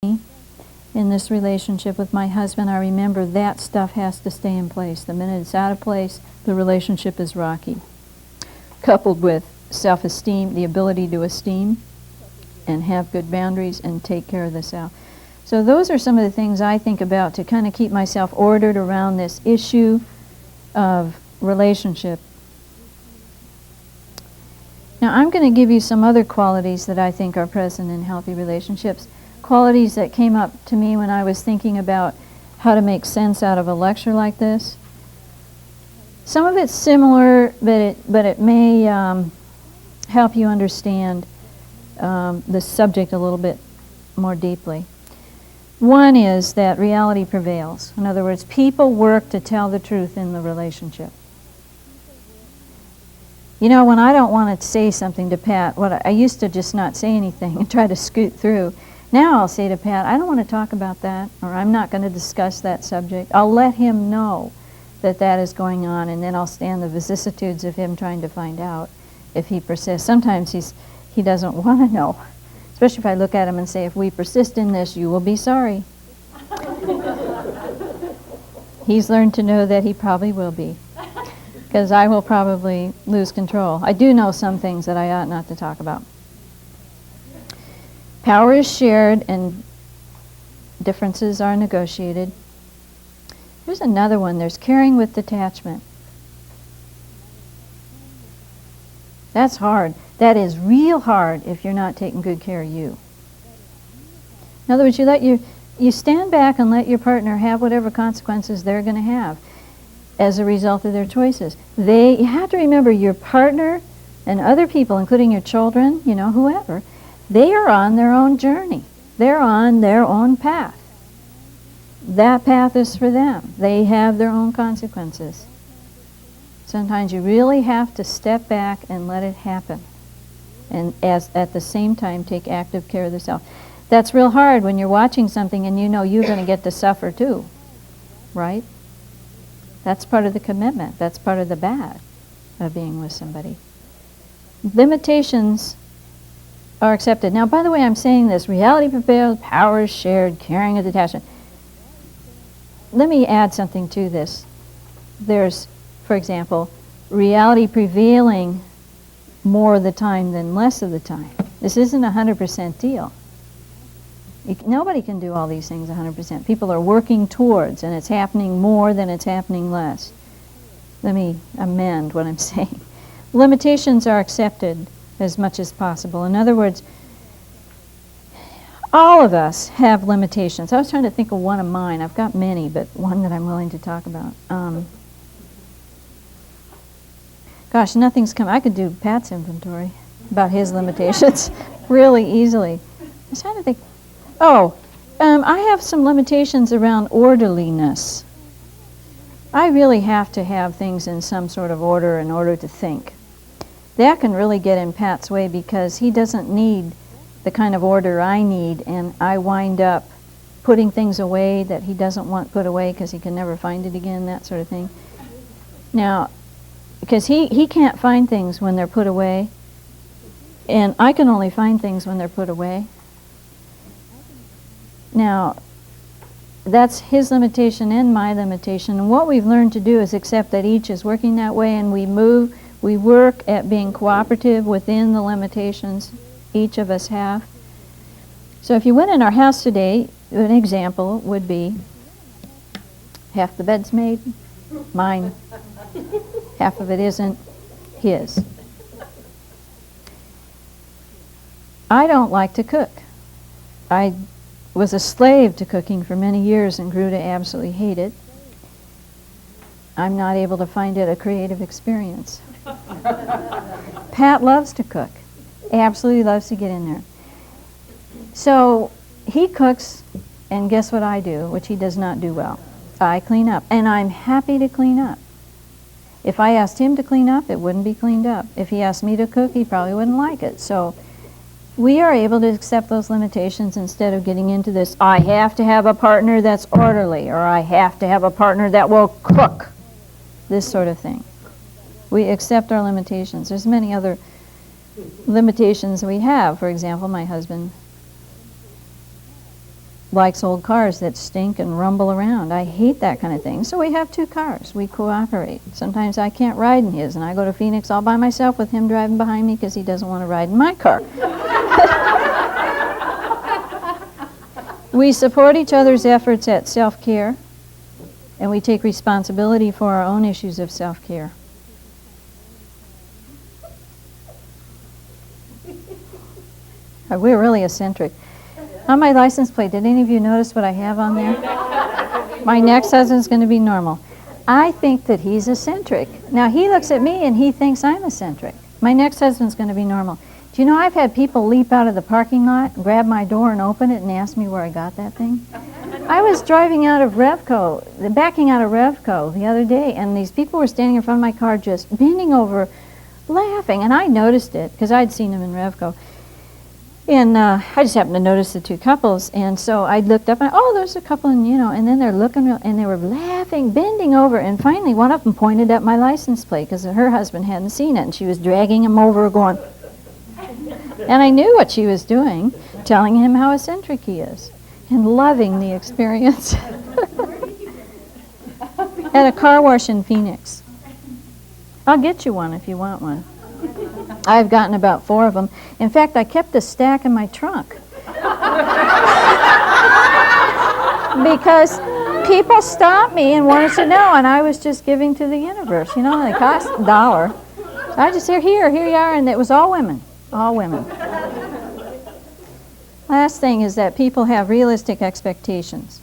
in this relationship with my husband, I remember that stuff has to stay in place. The minute it's out of place, the relationship is rocky. Coupled with self-esteem, the ability to esteem and have good boundaries and take care of the self. So those are some of the things I think about to kind of keep myself ordered around this issue of relationship. Now I'm going to give you some other qualities that I think are present in healthy relationships. Qualities that came up to me when I was thinking about how to make sense out of a lecture like this. Some of it's similar, but it may help you understand the subject a little bit more deeply. One is that reality prevails. In other words, people work to tell the truth in the relationship. You know, when I don't want to say something to Pat, I used to just not say anything and try to scoot through. Now I'll say to Pat, I don't want to talk about that, or I'm not going to discuss that subject. I'll let him know that that is going on, and then I'll stand the vicissitudes of him trying to find out if he persists. Sometimes he doesn't want to know, especially if I look at him and say, if we persist in this, you will be sorry. He's learned to know that he probably will be, because I will probably lose control. I do know some things that I ought not to talk about. Power is shared and differences are negotiated. Here's another one. There's caring with detachment. That's hard. That is real hard if you're not taking good care of you. In other words, you stand back and let your partner have whatever consequences they're going to have as a result of their choices. You have to remember your partner and other people, including your children, whoever, they are on their own journey. They're on their own path. That path is for them. They have their own consequences. Sometimes you really have to step back and let it happen, and at the same time take active care of the self. That's real hard when you're watching something and you know you're going to get to suffer too, right? That's part of the commitment. That's part of the bad of being with somebody. Limitations are accepted. Now, by the way, I'm saying this, reality prevails, power is shared, caring and detachment. Let me add something to this. There's, for example, reality prevailing more of the time than less of the time. This isn't a 100% deal. Nobody can do all these things 100%. People are working towards, and it's happening more than it's happening less. Let me amend what I'm saying. Limitations are accepted as much as possible. In other words, all of us have limitations. I was trying to think of one of mine. I've got many, but one that I'm willing to talk about. Gosh, nothing's come. I could do Pat's inventory about his limitations really easily. I was trying to think. I have some limitations around orderliness. I really have to have things in some sort of order in order to think. That can really get in Pat's way because he doesn't need the kind of order I need, and I wind up putting things away that he doesn't want put away because he can never find it again, that sort of thing. Now, because he can't find things when they're put away, and I can only find things when they're put away. Now, that's his limitation and my limitation, and what we've learned to do is accept that each is working that way, and we work at being cooperative within the limitations each of us have. So if you went in our house today, an example would be half the bed's made, mine, half of it isn't, his. I don't like to cook. I was a slave to cooking for many years and grew to absolutely hate it. I'm not able to find it a creative experience. Pat loves to cook. Absolutely loves to get in there. So he cooks, and guess what I do, which he does not do well? I clean up, and I'm happy to clean up. If I asked him to clean up, it wouldn't be cleaned up. If he asked me to cook, he probably wouldn't like it. So we are able to accept those limitations instead of getting into this, I have to have a partner that's orderly, or I have to have a partner that will cook, this sort of thing. We accept our limitations. There's many other limitations we have. For example, my husband likes old cars that stink and rumble around. I hate that kind of thing. So we have 2 cars. We cooperate. Sometimes I can't ride in his, and I go to Phoenix all by myself with him driving behind me because he doesn't want to ride in my car. We support each other's efforts at self-care, and we take responsibility for our own issues of self-care. We're really eccentric. On my license plate, did any of you notice what I have on there? My next husband's going to be normal. I think that he's eccentric. Now, he looks at me and he thinks I'm eccentric. My next husband's going to be normal. Do you know I've had people leap out of the parking lot, grab my door and open it and ask me where I got that thing? I was driving out of Revco, backing out of Revco the other day, and these people were standing in front of my car just bending over, laughing, and I noticed it because I'd seen them in Revco. And I just happened to notice the 2 couples, and so I looked up and, oh, there's a couple, and and then they're looking, and they were laughing, bending over, and finally one of them pointed at my license plate because her husband hadn't seen it, and she was dragging him over, going, and I knew what she was doing, telling him how eccentric he is, and loving the experience. At a car wash in Phoenix. I'll get you one if you want one. I've gotten about 4 of them. In fact, I kept a stack in my trunk. Because people stopped me and wanted to know, and I was just giving to the universe. They cost $1. So I just said, here you are, and it was all women. All women. Last thing is that people have realistic expectations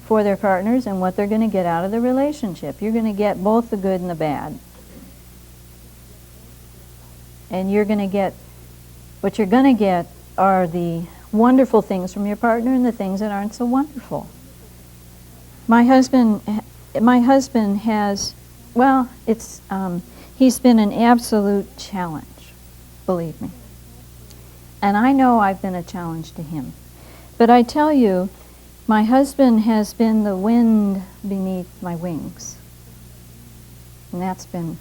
for their partners and what they're going to get out of the relationship. You're going to get both the good and the bad. And you're going to get, what you're going to get are the wonderful things from your partner and the things that aren't so wonderful. My husband has, well, he's been an absolute challenge, believe me. And I know I've been a challenge to him. But I tell you, my husband has been the wind beneath my wings. And that's been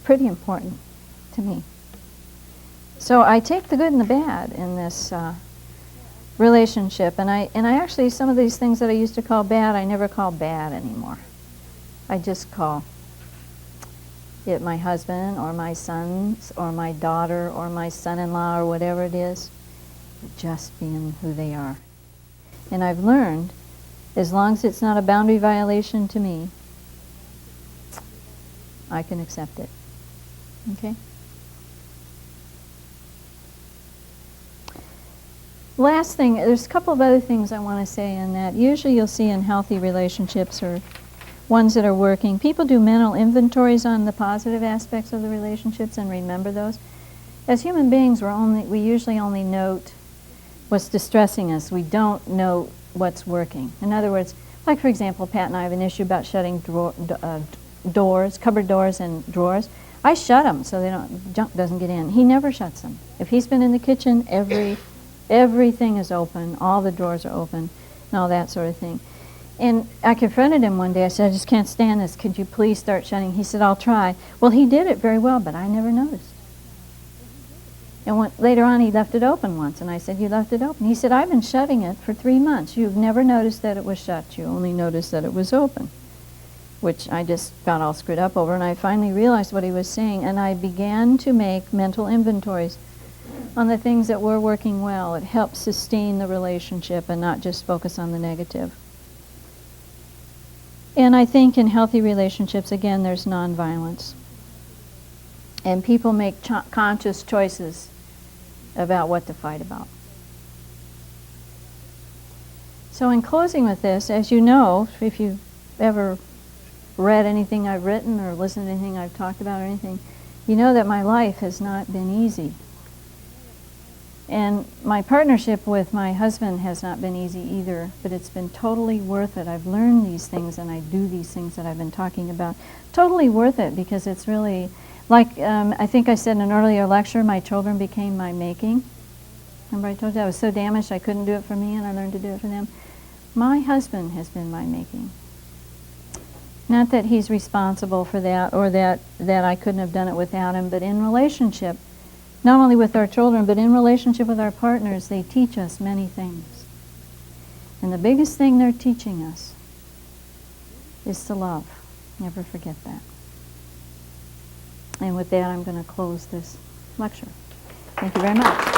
pretty important to me. So I take the good and the bad in this relationship, and I actually, some of these things that I used to call bad, I never call bad anymore. I just call it my husband or my sons or my daughter or my son-in-law or whatever it is, just being who they are. And I've learned, as long as it's not a boundary violation to me, I can accept it. Okay? Last thing, there's a couple of other things I want to say in that. Usually you'll see in healthy relationships or ones that are working, people do mental inventories on the positive aspects of the relationships and remember those. As human beings, we usually only note what's distressing us. We don't know what's working. In other words, like for example, Pat and I have an issue about shutting doors, cupboard doors and drawers. I shut them so junk doesn't get in. He never shuts them. If he's been in the kitchen, everything is open, all the drawers are open, and all that sort of thing. And I confronted him one day. I said, I just can't stand this. Could you please start shutting? He said, I'll try. Well, he did it very well, but I never noticed. And later on, he left it open once, and I said, you left it open? He said, I've been shutting it for 3 months. You've never noticed that it was shut. You only noticed that it was open, which I just got all screwed up over, and I finally realized what he was saying, and I began to make mental inventories on the things that were working well. It helps sustain the relationship and not just focus on the negative. And I think in healthy relationships, again, there's nonviolence. And people make conscious choices about what to fight about. So in closing with this, as you know, if you've ever read anything I've written or listened to anything I've talked about or anything, you know that my life has not been easy. And my partnership with my husband has not been easy either, but it's been totally worth it. I've learned these things and I do these things that I've been talking about. Totally worth it because it's really, like I think I said in an earlier lecture, my children became my making. Remember I told you I was so damaged I couldn't do it for me and I learned to do it for them? My husband has been my making. Not that he's responsible for that or that I couldn't have done it without him, but in relationship, not only with our children, but in relationship with our partners, they teach us many things. And the biggest thing they're teaching us is to love. Never forget that. And with that, I'm going to close this lecture. Thank you very much.